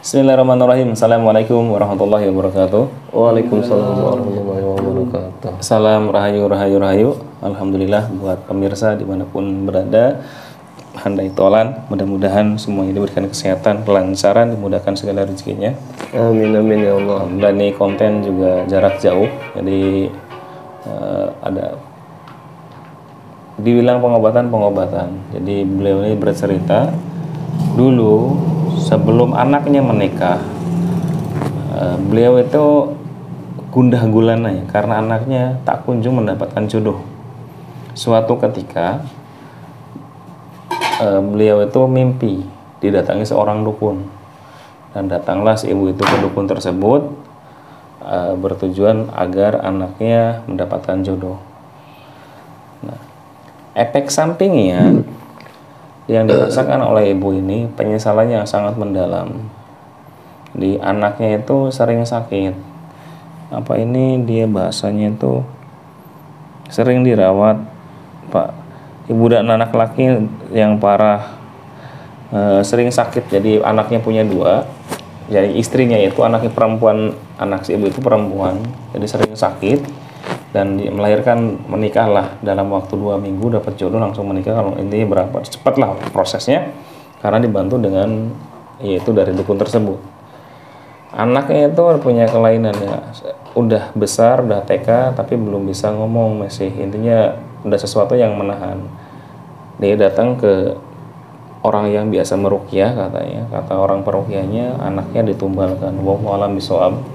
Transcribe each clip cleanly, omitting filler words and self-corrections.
Bismillahirrahmanirrahim. Assalamualaikum warahmatullahi wabarakatuh. Waalaikumsalam warahmatullahi wabarakatuh. Salam rahayu rahayu rahayu. Alhamdulillah buat pemirsa dimanapun berada. Handai tolan. Mudah-mudahan semuanya diberikan kesehatan, kelancaran, dimudahkan segala rezekinya. Amin amin ya Allah. Dan ini konten juga jarak jauh. Jadi ada dibilang pengobatan. Jadi beliau ini bercerita dulu sebelum anaknya menikah, beliau itu gundah gulana ya, karena anaknya tak kunjung mendapatkan jodoh. Suatu ketika beliau itu mimpi didatangi seorang dukun, dan datanglah si ibu itu ke dukun tersebut bertujuan agar anaknya mendapatkan jodoh. Nah, efek sampingnya yang dirasakan oleh ibu ini penyesalannya sangat mendalam. Di anaknya itu sering sakit. Apa ini dia bahasanya itu sering dirawat, Pak. Ibu dan anak laki yang parah, sering sakit. Jadi anaknya punya dua. Jadi istrinya itu anaknya perempuan, anak si ibu itu perempuan. Jadi sering sakit. Dan melahirkan, menikahlah dalam waktu 2 minggu dapat jodoh langsung menikah. Kalau intinya berapa cepatlah prosesnya karena dibantu dengan yaitu dari dukun tersebut. Anaknya itu punya kelainan ya, udah besar, udah TK tapi belum bisa ngomong, masih intinya udah sesuatu yang menahan. Dia datang ke orang yang biasa meruqyah, katanya kata orang peruqyahnya anaknya ditumbalkan. Wallahu a'lam bishawab.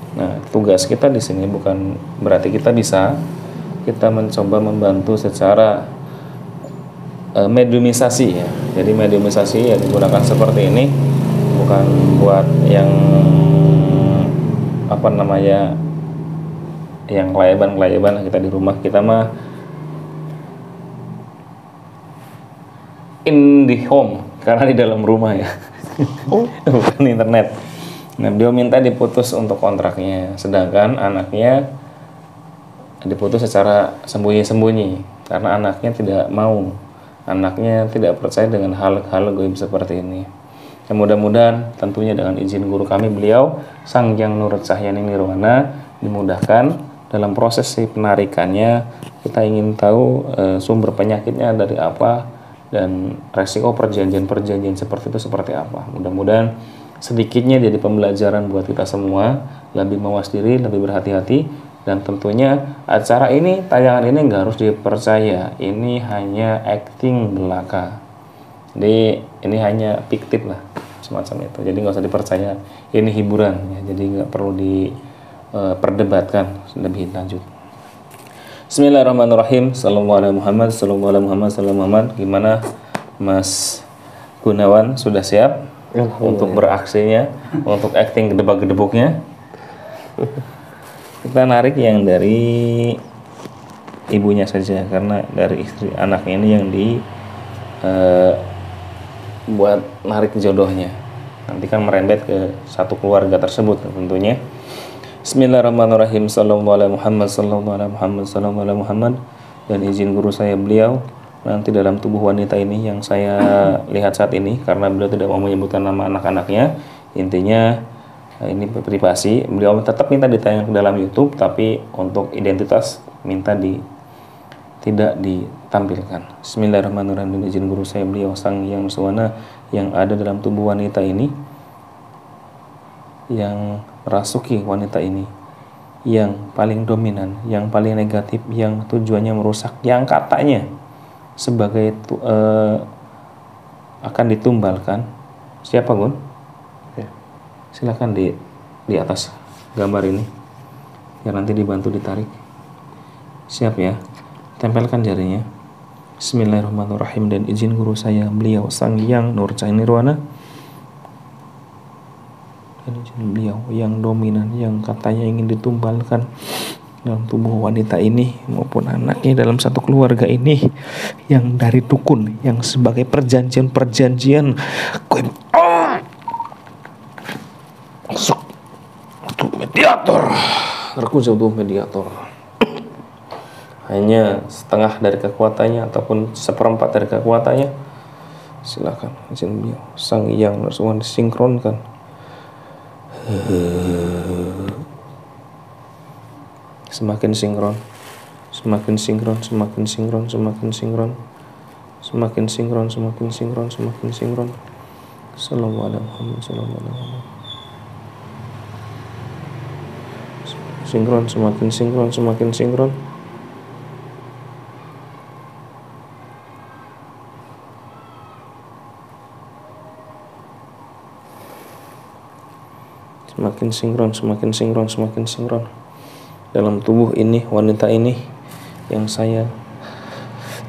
Nah, tugas kita di sini bukan berarti kita mencoba membantu secara mediumisasi ya. Jadi mediumisasi ya digunakan seperti ini bukan buat yang apa namanya yang kelayaban kita di rumah. Kita mah in the home karena di dalam rumah ya. Bukan internet. Nah, dia minta diputus untuk kontraknya, sedangkan anaknya diputus secara sembunyi-sembunyi karena anaknya tidak mau, anaknya tidak percaya dengan hal-hal gaib seperti ini. Dan mudah-mudahan tentunya dengan izin guru kami beliau Sang Hyang Nurut Cahyani Nirwana dimudahkan dalam proses penarikannya. Kita ingin tahu sumber penyakitnya dari apa dan resiko perjanjian seperti itu seperti apa. Mudah-mudahan sedikitnya jadi pembelajaran buat kita semua, lebih mawas diri, lebih berhati-hati, dan tentunya acara ini, tayangan ini nggak harus dipercaya, ini hanya acting belaka. Jadi ini hanya fiktif lah, semacam itu. Jadi nggak usah dipercaya, ini hiburan ya, jadi nggak perlu diperdebatkan lebih lanjut. Bismillahirrahmanirrahim. Assalamualaikum warahmatullahi wabarakatuh. Gimana Mas Gunawan, sudah siap untuk beraksinya, untuk acting gedebak-gedebuknya? Kita narik yang dari ibunya saja, karena dari istri anaknya ini yang buat narik jodohnya. Nanti kan merembet ke satu keluarga tersebut tentunya. Bismillahirrahmanirrahim. Sallallahu alaihi Muhammad. Dan izin guru saya beliau nanti dalam tubuh wanita ini yang saya lihat saat ini, karena beliau tidak mau menyebutkan nama anak-anaknya, intinya ini privasi. Beliau tetap minta ditayang ke dalam YouTube, tapi untuk identitas minta tidak ditampilkan. Bismillahirrahmanirrahim. Izin guru saya beliau Sang Hyang Nurwana yang ada dalam tubuh wanita ini, yang merasuki wanita ini, yang paling dominan, yang paling negatif, yang tujuannya merusak, yang katanya sebagai akan ditumbalkan. Siapa Gun? Silakan di atas gambar ini ya, nanti dibantu ditarik. Siap ya, tempelkan jarinya. Bismillahirrahmanirrahim. Dan izin guru saya beliau Sang Hyang Nur Cahyani Nirwana, dan izin beliau yang dominan, yang katanya ingin ditumbalkan dalam tubuh wanita ini maupun anaknya dalam satu keluarga ini, yang dari dukun, yang sebagai perjanjian untuk mediator, terkunci untuk mediator, hanya setengah dari kekuatannya ataupun seperempat dari kekuatannya. Silakan izin beliau Sang Hyang Nurwana disinkronkan Semakin sinkron, semakin sinkron, semakin sinkron, semakin sinkron, semakin sinkron, semakin sinkron, semakin sinkron. Sallallahu alaihi wasallam. Sinkron, semakin sinkron, semakin sinkron. Semakin sinkron, semakin sinkron, semakin sinkron. Dalam tubuh ini, wanita ini yang saya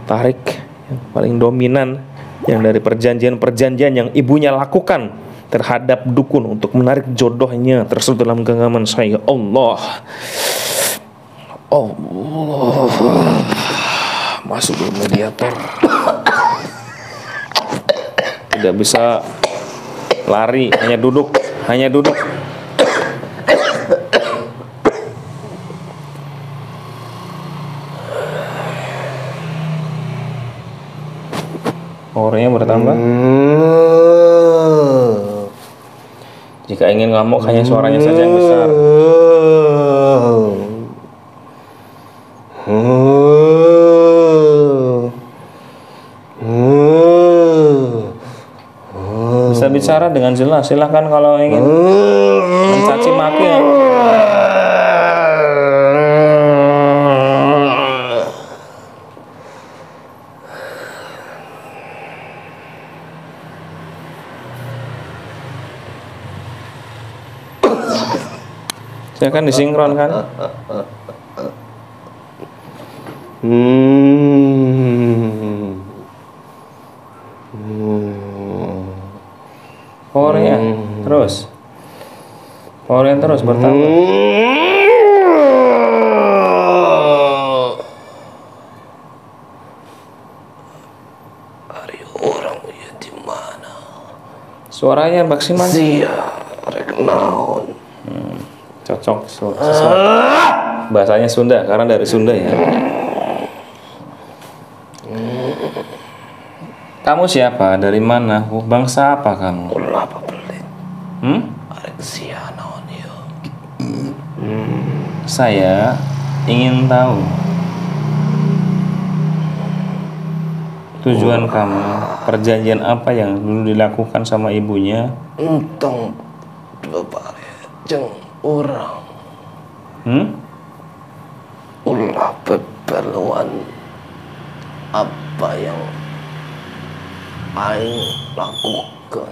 tarik, yang paling dominan, yang dari perjanjian-perjanjian yang ibunya lakukan terhadap dukun untuk menarik jodohnya tersebut dalam genggaman saya. Allah masuk ke mediator, tidak bisa lari, hanya duduk. Powernya bertambah. Jika ingin ngamuk, hanya suaranya saja yang besar. Bisa bicara dengan jelas. Silahkan kalau ingin mencaci maki ya. Saya kan disinkron kan. Powernya terus bertambah. Hari orang ya di mana? Suaranya maksimal. Rek naon. Cocok sesuatu. Bahasanya Sunda karena dari Sunda ya. Kamu siapa? Dari mana? Bangsa apa kamu? Ulah apa pelit? Arek sia naon ieu? Saya ingin tahu tujuan kamu, perjanjian apa yang dulu dilakukan sama ibunya? Entong bebare jeung urang. Ulah beberluan apa yang aing lakukan.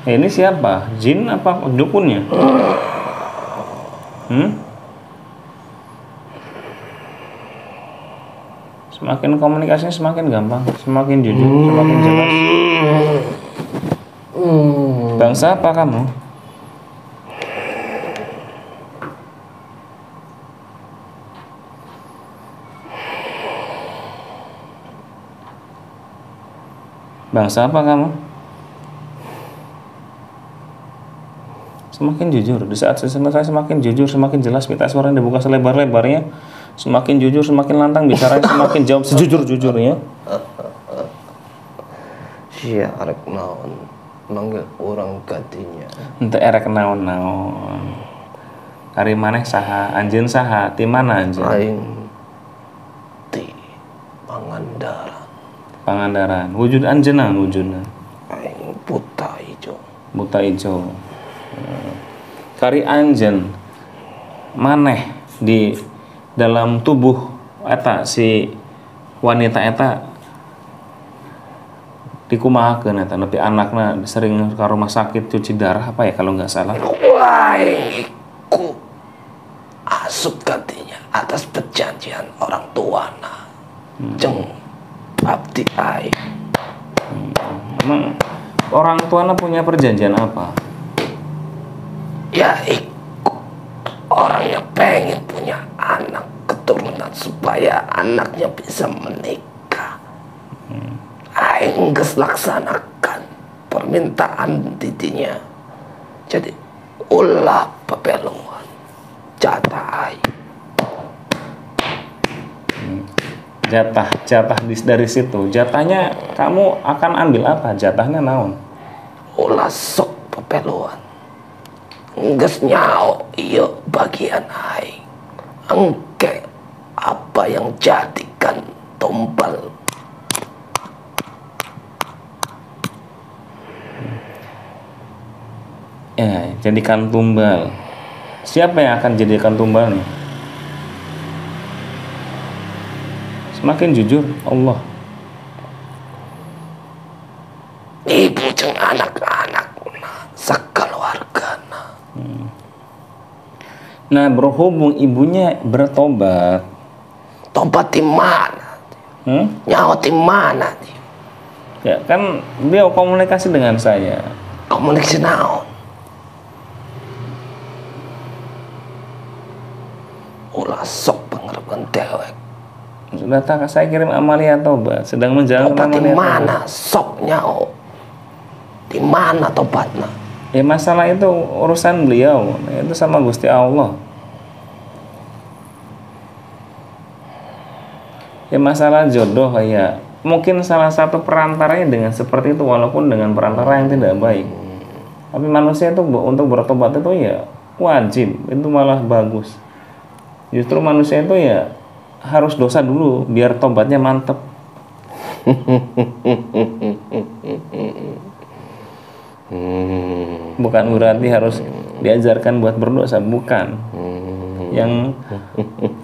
Ini siapa? Jin apa dukunnya? Semakin komunikasinya semakin gampang, semakin jujur, semakin jelas. Bangsa apa kamu? Bangsa apa kamu? Semakin jujur, di saat saya semakin jujur, semakin jelas, pita suara yang dibuka selebar-lebarnya, semakin jujur, semakin lantang bicaranya, semakin jawab sejujur-jujurnya. Sia arek naon manggil orang gadinya. Ente erek naon-naon. Ari maneh saha? Anjeun saha? Ti mana anjeun? Aing ti Pangandaran. Pangandaran. Wujud anjeunna wujudna. Aing buta ijo. Buta ijo. Kari anjeun maneh di dalam tubuh eta si wanita eta dikumahakeun eta nepi anakna sering ke rumah sakit cuci darah apa ya kalau nggak salah. Wah, iku asup gantinya atas perjanjian orang tuana. Jeung abdi aing. Emang orang tuana punya perjanjian apa? Ya iku orangnya pengen punya anak keturunan supaya anaknya bisa menikah. Aing geus laksanakan permintaan didinya. Jadi ulah pepeluan jatah aing. Jatah dari situ. Jatahnya kamu akan ambil apa? Jatahnya naon? Ulah sok pepeluan Geus nyao ieu bagian aing. Engke apa yang jadikan tumbal. Ya, jadikan tumbal. Siapa yang akan jadikan tumbalnya? Semakin jujur Allah. Ibu jeung anak-anak sakeluargana. Nah, berhubung ibunya bertobat, Tobat di mana? Nyawa di mana? ya kan beliau komunikasi dengan saya. Komunikasi naon? Ulah sok pangarepkeun dewek. Sudah tak saya kirim amalia tobat, sedang menjalankan Tobat di amalia mana? Sok nyao. Di mana tobatna? Ya masalah itu urusan beliau, itu sama Gusti Allah. Ya masalah jodoh ya, mungkin salah satu perantaranya dengan seperti itu, walaupun dengan perantara yang tidak baik. Tapi manusia itu untuk bertobat itu ya wajib, itu malah bagus. Justru manusia itu ya harus dosa dulu biar tobatnya mantep. Bukan berarti harus diajarkan buat berdosa, bukan. Yang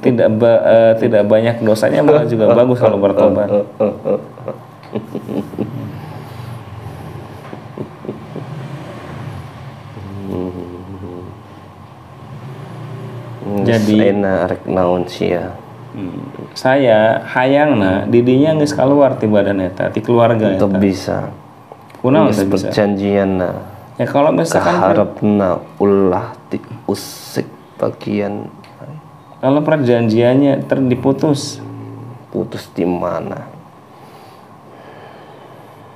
tidak banyak dosanya malah juga bagus kalau bertobat. Jadi arek naon sia. saya hayangna didinya geus kaluar ti badan eta ti keluarga eta. Teu bisa. Kunaon teu bisa? Perjanjianna. Ya kalau misalkan Kaharepna ulah diusik bagian. kalau perjanjiannya diputus, Putus di mana?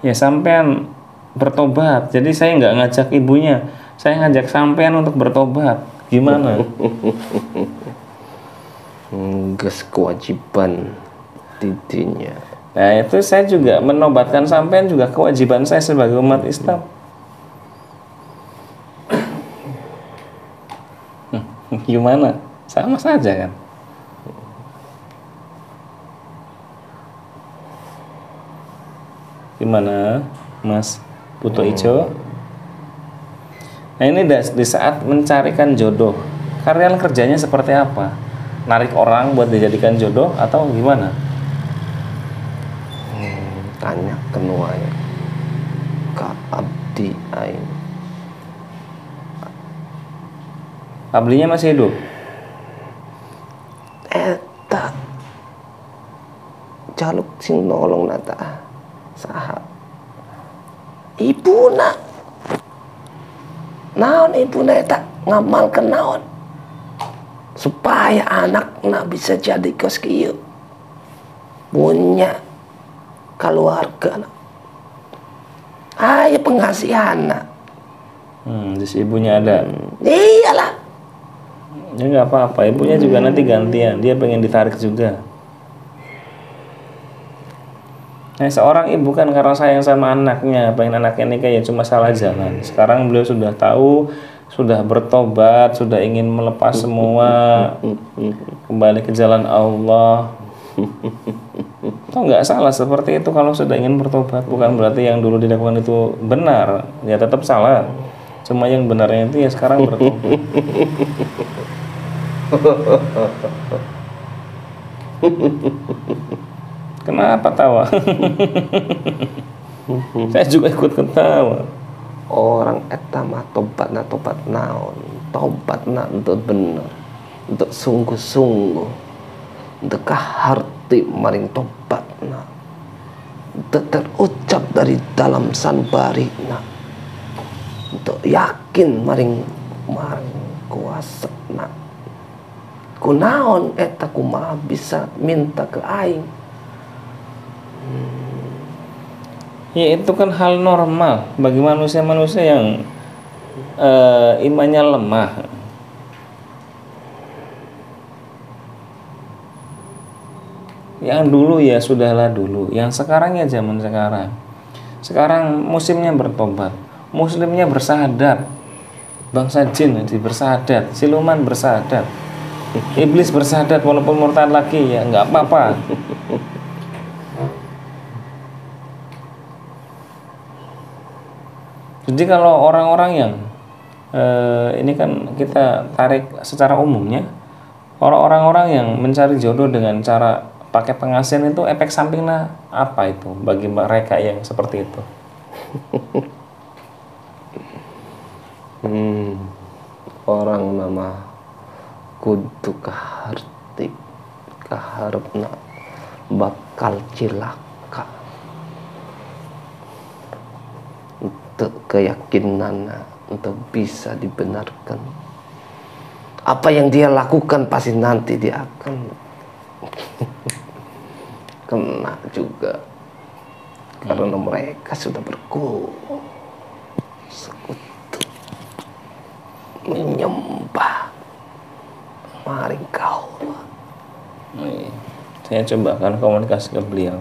ya sampean bertobat. Jadi saya nggak ngajak ibunya, saya ngajak sampean untuk bertobat. Gimana? Geus kewajiban didinya. Nah itu saya juga menobatkan sampean juga kewajiban saya sebagai umat Islam. Gimana? Sama saja kan? Gimana Mas Putu Ijo? Nah ini di saat mencarikan jodoh, kalian kerjanya seperti apa? Narik orang buat dijadikan jodoh atau gimana? Tanya kenuanya ka abdi aing. Abdinya masih hidup? Eta jaluk sing nolong nata saha ibuna. Naon ibuna eta ngamalkeun naon supaya anakna bisa jadi kos kieu punya keluarga. Aya penghasilanna. Di ibunya ada. Iyalah. Ya nggak apa-apa, ibunya juga nanti gantian, dia pengen ditarik juga. Nah seorang ibu kan karena sayang sama anaknya, pengen anaknya nikah ya cuma salah jalan. Sekarang beliau sudah tahu, sudah bertobat, sudah ingin melepas semua, kembali ke jalan Allah. Toh nggak salah seperti itu kalau sudah ingin bertobat, bukan berarti yang dulu dilakukan itu benar, ya tetap salah. Cuma yang benarnya itu ya sekarang bertobat. Kenapa tawa? Saya juga ikut ketawa. Orang eta mah tobatna tobat naon? Tobatna untuk bener, untuk sungguh-sungguh, untuk kaharti maring tobatna, untuk terucap dari dalam sanbarina, untuk yakin maring kuasana. Kunaon eta kumaha bisa minta ke aing? Ya itu kan hal normal bagi manusia-manusia yang imannya lemah. Yang dulu ya sudahlah dulu, yang sekarang ya zaman sekarang. Sekarang musimnya bertobat, muslimnya bersadar. Bangsa jin bersahadat, siluman bersahadat, iblis bersahadat walaupun murtad lagi ya nggak apa-apa. Jadi kalau orang-orang yang ini kan kita tarik secara umumnya, orang-orang yang mencari jodoh dengan cara pakai pengasihan itu efek sampingnya apa itu bagi mereka yang seperti itu? Orang nama kudu kaharepna bakal cilaka. Untuk keyakinan untuk bisa dibenarkan. Apa yang dia lakukan pasti nanti dia akan kena juga. Karena mereka sudah sekutu menyembah maring kau. Saya coba kan komunikasi ke beliau.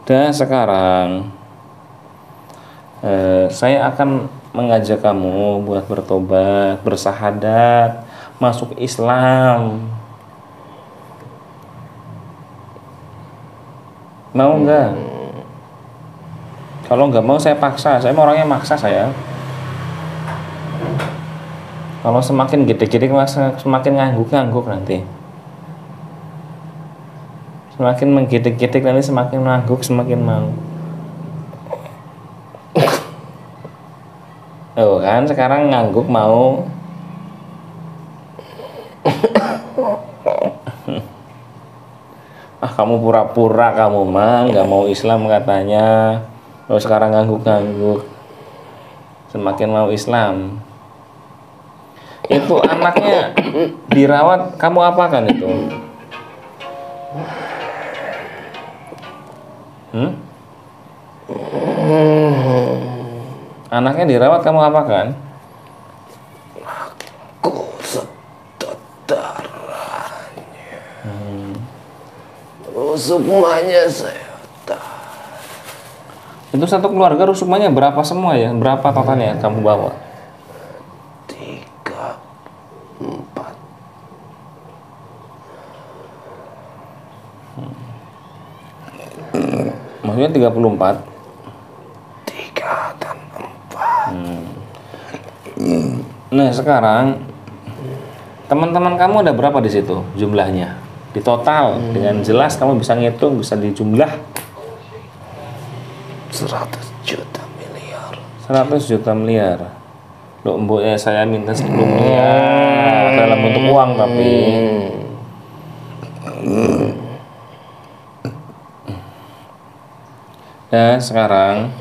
Dan sekarang saya akan mengajak kamu buat bertobat, bersahadat, masuk Islam. Mau nggak? Kalau nggak mau saya paksa. Saya mau orangnya maksa saya. Kalau semakin gede-gede semakin ngangguk-ngangguk nanti. Semakin menggidik-gidik nanti semakin ngangguk, semakin mau. Oh kan, sekarang ngangguk mau. Kamu pura-pura kamu mah nggak mau Islam katanya. Oh sekarang ngangguk-ngangguk. Semakin mau Islam. Itu anaknya dirawat, kamu apakan itu? Anaknya dirawat, kamu apakan? Aku sedot darahnya. Rusukmanya saya Itu satu keluarga rusukmanya berapa semua ya? Berapa totalnya kamu bawa? 3, 4. Maksudnya 34? 3 dan 4. Nah sekarang teman-teman kamu ada berapa di situ jumlahnya? Di total dengan jelas kamu bisa ngitung, bisa dijumlah. 100 juta miliar. 100 juta miliar. Loh mbok ya saya minta 10 miliar dalam bentuk uang tapi. Nah sekarang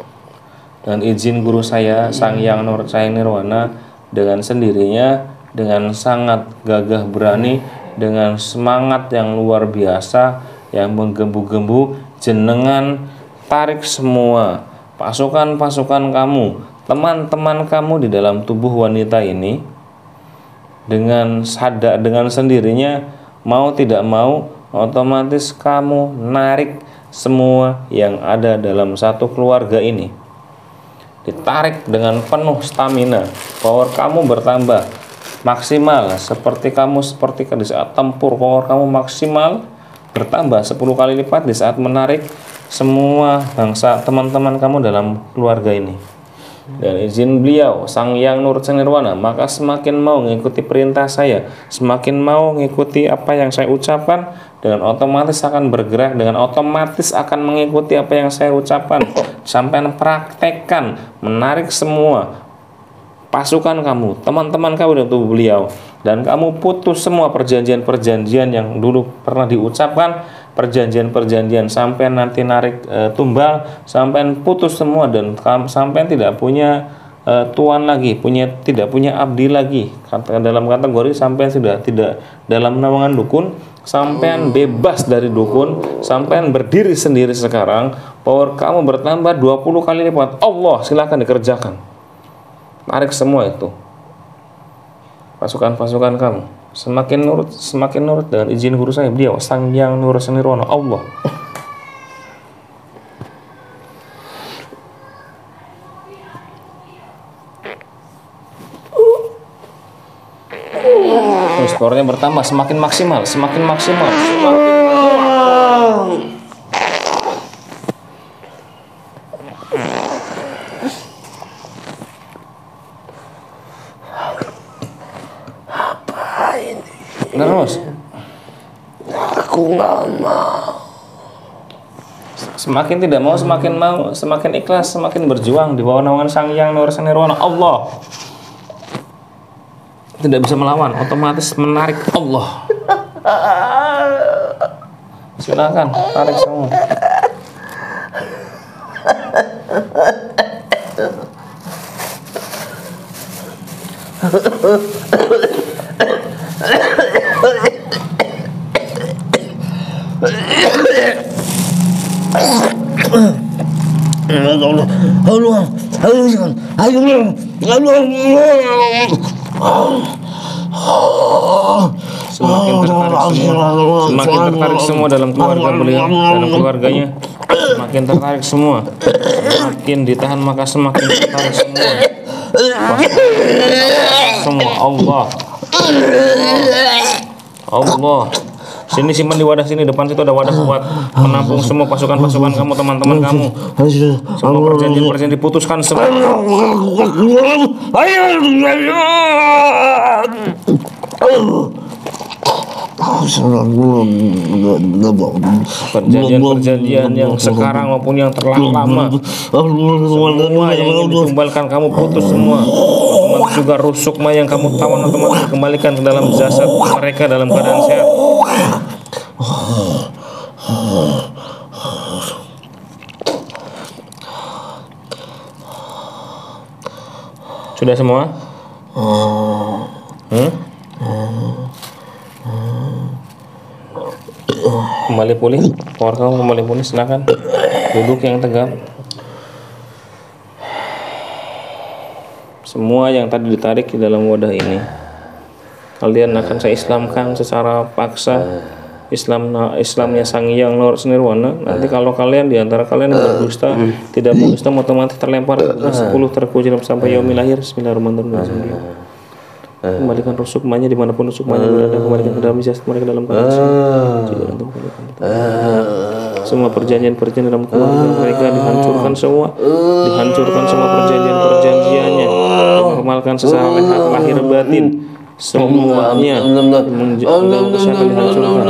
dengan izin guru saya Sang Hyang Nirwana, dengan sendirinya, dengan sangat gagah berani, dengan semangat yang luar biasa, yang menggembu-gembu, jenengan tarik semua pasukan-pasukan kamu, teman-teman kamu di dalam tubuh wanita ini, dengan sadar, dengan sendirinya, mau tidak mau otomatis kamu narik semua yang ada dalam satu keluarga ini. Ditarik dengan penuh stamina, power kamu bertambah maksimal, seperti di saat tempur, power kamu maksimal bertambah 10 kali lipat di saat menarik semua bangsa teman-teman kamu dalam keluarga ini. Dan izin beliau Sang Hyang Nirwana, maka semakin mau mengikuti perintah saya, semakin mau mengikuti apa yang saya ucapkan, dengan otomatis akan bergerak, dengan otomatis akan mengikuti apa yang saya ucapkan. Sampai praktekkan, menarik semua pasukan kamu, teman-teman kamu dari tubuh beliau, dan kamu putus semua perjanjian-perjanjian yang dulu pernah diucapkan, perjanjian-perjanjian, sampai nanti narik tumbal, sampai putus semua, dan sampai tidak punya tuan lagi, tidak punya abdi lagi, dalam kategori sampai sudah tidak dalam naungan dukun, sampai bebas dari dukun, sampai berdiri sendiri sekarang, power kamu bertambah 20 kali lipat. Allah, silakan dikerjakan. Tarik semua itu pasukan-pasukan kamu. Semakin nurut dengan izin guru saya, beliau Sang Hyang Nursanirwana, Allah. Terus powernya bertambah, semakin maksimal. Terus Aku nggak mau. semakin tidak mau, semakin ikhlas, semakin berjuang di bawah naungan Sang Hyang Nursanirwana, Allah. Tidak bisa melawan, otomatis menarik Allah. Silakan tarik semua. Semakin tertarik semua dalam keluarga beliau, dalam keluarganya. Semakin tertarik semua, semakin ditahan maka semakin tertarik semua. Semua Allah. Sini simpan di wadah sini, depan situ ada wadah buat menampung semua pasukan-pasukan kamu, teman-teman kamu. Semua perjanjian diputuskan semua. Perjanjian yang sekarang maupun yang terlama, semua yang ingin ditumbalkan kamu putus semua. Otomatis juga rusukma yang kamu tawan otomatis dikembalikan ke dalam jasad mereka dalam keadaan sehat. Sudah semua? Kembali pulih, power kamu kembali pulih, silakan duduk yang tegap. Semua yang tadi ditarik di dalam wadah ini, kalian akan saya islamkan secara paksa. Islamnya Sang Hyang Nursanirwana. Nanti kalau kalian diantara kalian yang berdusta, tidak berdusta, otomatis terlempar ke 10 terkucil sampai yaumil akhir. Bismillahirrahmanirrahim. Kembalikan rusukmanya dimanapun rusukmanya berada, kembalikan ke dalam jasad mereka dalam keadaan semua perjanjian dalam keluarga mereka dihancurkan semua perjanjiannya, dinormalkan secara lahir batin semuanya, menjauhkan kesehatan dihancurkan.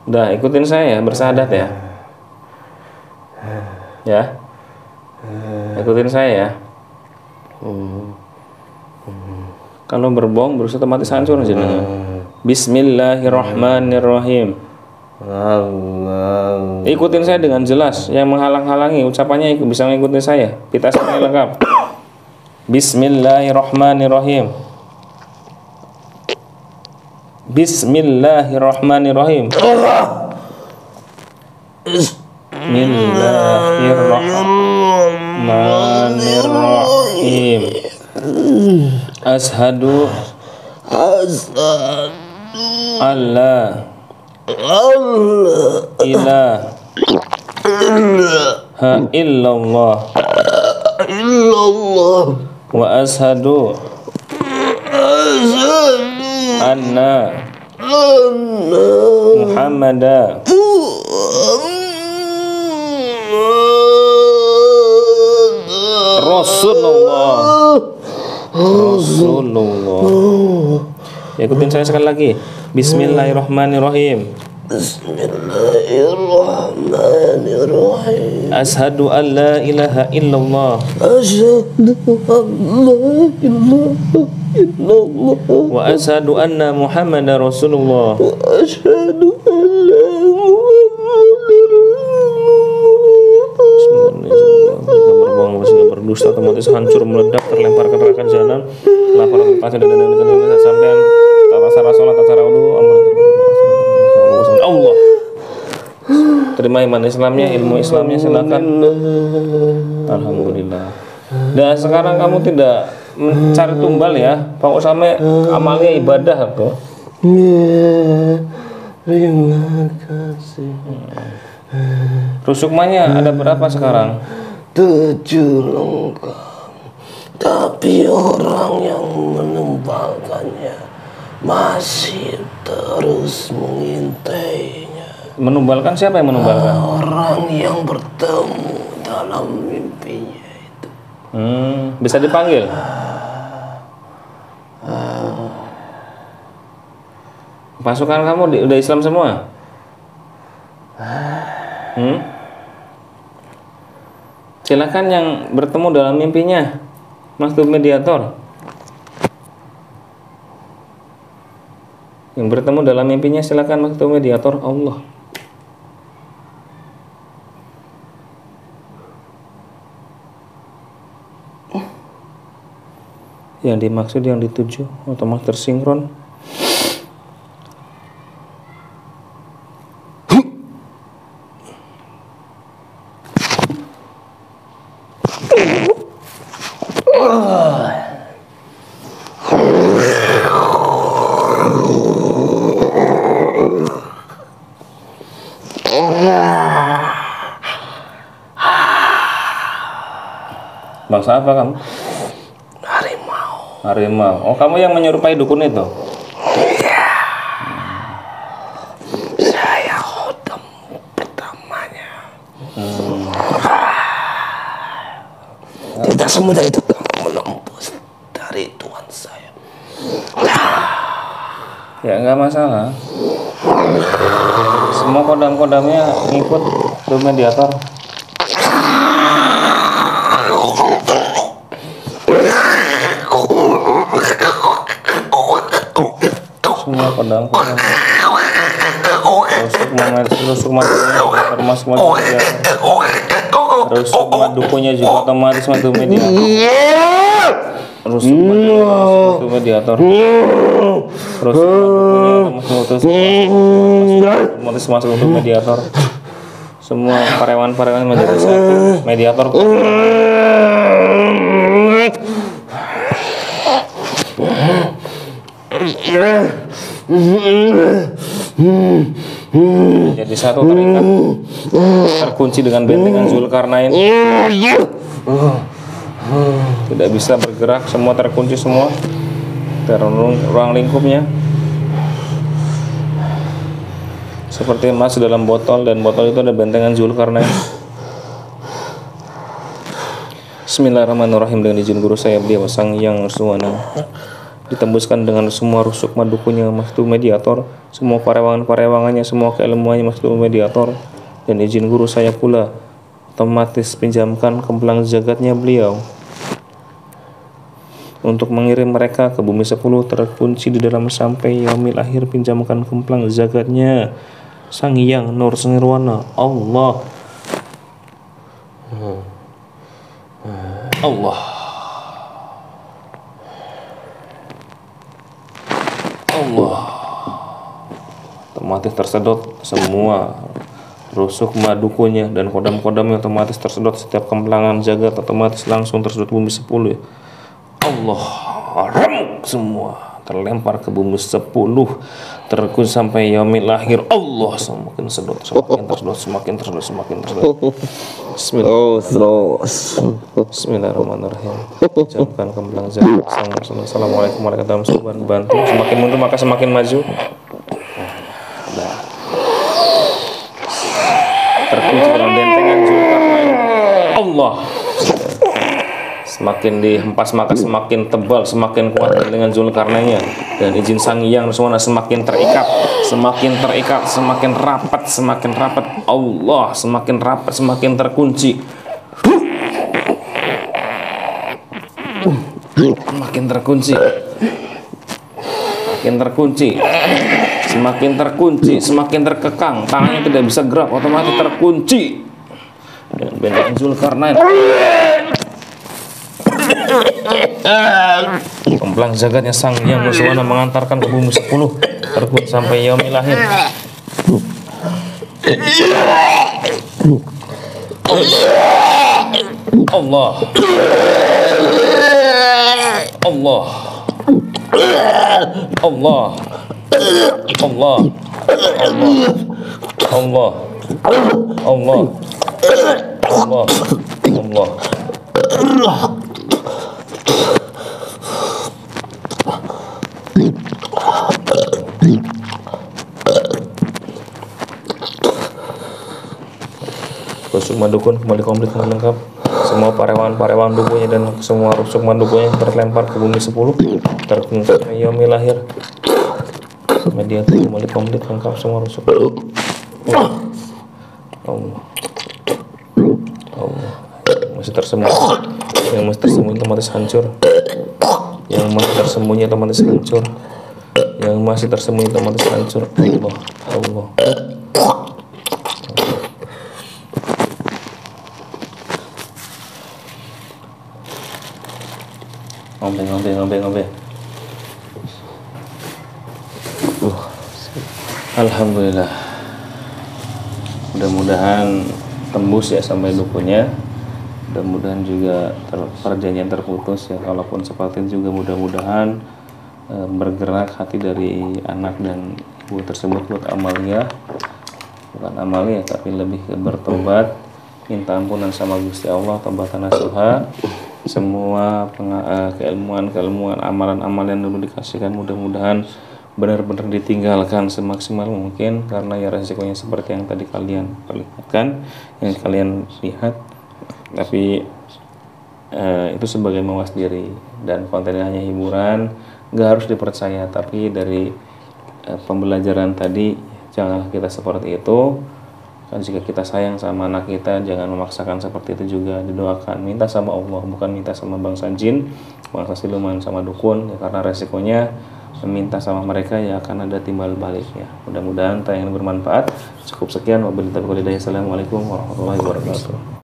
Udah, ikutin saya, bersahadat ya. Ya. Ikutin saya ya. Kalau berbohong berusaha otomatis hancur jenengan. Bismillahirrahmanirrahim. Ikutin saya dengan jelas. Yang menghalang-halangi ucapannya bisa ngikutin saya. Pitasannya lengkap. Bismillahirrahmanirrahim. Bismillahirrahmanirrahim. Bismillahirrahmanirrahim. Ashhadu alla ilaha illallah wa ashhadu anna Muhammada Rasulullah. Ikutin saya sekali lagi. Bismillahirrahmanirrahim. Bismillahirrahmanirrahim. Ashhadu an la ilaha illallah. Asyhadu an la ilaha illallah. Wa ashhadu anna Muhammadar Rasulullah. Wa Asyhadu an la Jika berbohong bersih berdusta otomatis hancur meledak terlempar ke neraka jahanam. Laporan pasti dan sampean tata cara sholat tata cara wudu Allah. Terima iman Islamnya, ilmu Islamnya silakan. Alhamdulillah. Dan sekarang kamu tidak mencari tumbal ya, Pak Usame, amalnya ibadah tuh. Terima kasih. Rusukmanya ada berapa sekarang? 7 lengkap. Tapi orang yang menumbalkannya masih terus mengintainya. Menumbalkan siapa yang menumbalkan? Orang yang bertemu dalam mimpinya itu. Bisa dipanggil? Pasukan kamu udah Islam semua? Silakan yang bertemu dalam mimpinya, maksud mediator. Yang bertemu dalam mimpinya silakan maksud mediator Allah. Yang dimaksud, yang dituju, otomatis tersinkron. Bangsa apa kamu? Harimau. Harimau. Oh, kamu yang menyerupai dukun itu? Iya. Saya khodam pertamanya. Tidak semudah itu menembus dari Tuhan saya. Ya nggak masalah. Semua kodam-kodamnya ngikut ke mediator. Semua kodam-kodam. Rusuk madukunya juga otomatis masuk mediator. Rusuk mediator. Rusuk madukunya otomatis masuk untuk mediator. Semua karyawan-karyawan menjadi satu mediator. Jadi satu terikat, terkunci dengan bentengan Zulkarnain. Tidak bisa bergerak, semua terkunci semua ruang lingkupnya. Seperti emas dalam botol, dan botol itu ada bentengan Zulkarnain. Bismillahirrahmanirrahim. Dengan izin guru saya beliau Sang Yang Suwana, ditembuskan dengan semua rusuk madukunya maksud mediator, semua parewangan-parewangannya, semua keilmuannya maksud mediator, dan izin guru saya pula otomatis pinjamkan kemplang jagatnya beliau untuk mengirim mereka ke bumi 10 terkunci di dalam sampai yaumil akhir. Pinjamkan kemplang zagatnya Sang Hyang Nirwana Allah. Allah Allah. Otomatis tersedot semua rusuk madukunya dan kodam-kodamnya, otomatis tersedot. Setiap kemplangan jagat otomatis langsung tersedot bumi 10. Allah remuk semua, terlempar ke bumi 10, terkunci sampai yaumil akhir. Allah semakin sedot, semakin tersedot, semakin tersedot, semakin tersedot. Bismillahirrahmanirrahim. Jamkan kemplang zakat. Assalamualaikum warahmatullahi wabarakatuh. Bantu, semakin mundur maka semakin maju. Terkunci dengan bentengan Zulkarnain Allah. Semakin dihempas maka semakin tebal, semakin kuat dengan Zulkarnainnya, dan izin Sang Hyang Nirwana semakin terikat, semakin terikat, semakin rapat Allah, semakin rapat, semakin terkunci, semakin terkunci, semakin terkunci, semakin terkekang, tangannya tidak bisa gerak, otomatis terkunci dengan bendakan Zulkarnain. Pembelang jagatnya Sang Hyang Nusuwana mengantarkan ke bumi 10 terkunci sampai yaumil lahir. Allah, Allah, Allah, Allah, Allah, Allah, Allah, Allah, Allah. Sukma dukun kembali komplit dan lengkap. Semua parewan dukunya dan semua sukma dukunya terlempar ke bumi 10 terkunci yaumil lahir. Media itu kembali komplit lengkap semua rusuk. Allah, Allah, masih tersembunyi, yang masih tersembunyi otomatis hancur, yang masih tersembunyi otomatis hancur, yang masih tersembunyi otomatis hancur. Allah, Allah. Ngombe. Alhamdulillah. Mudah-mudahan tembus ya sampai dukunya. Mudah-mudahan juga perjanjian terputus ya. Kalaupun seperti itu juga mudah-mudahan bergerak hati dari anak dan ibu tersebut buat amalia. Bukan amalia tapi lebih ke bertobat, minta ampunan sama Gusti Allah, taubatan nasuha. Semua keilmuan, amalan-amalan yang dulu dikasihkan mudah-mudahan benar-benar ditinggalkan semaksimal mungkin, karena ya resikonya seperti yang tadi kalian perlihatkan, yang kalian lihat. Tapi itu sebagai mawas diri dan kontennya hanya hiburan, nggak harus dipercaya. Tapi dari pembelajaran tadi janganlah kita seperti itu. Kan jika kita sayang sama anak kita, jangan memaksakan seperti itu juga. Didoakan, minta sama Allah, bukan minta sama bangsa jin, bangsa siluman, sama dukun ya, karena resikonya meminta sama mereka ya akan ada timbal baliknya. Mudah-mudahan tayangan bermanfaat. Cukup sekian, wabillahi taufiq wal hidayah. Assalamualaikum warahmatullahi wabarakatuh.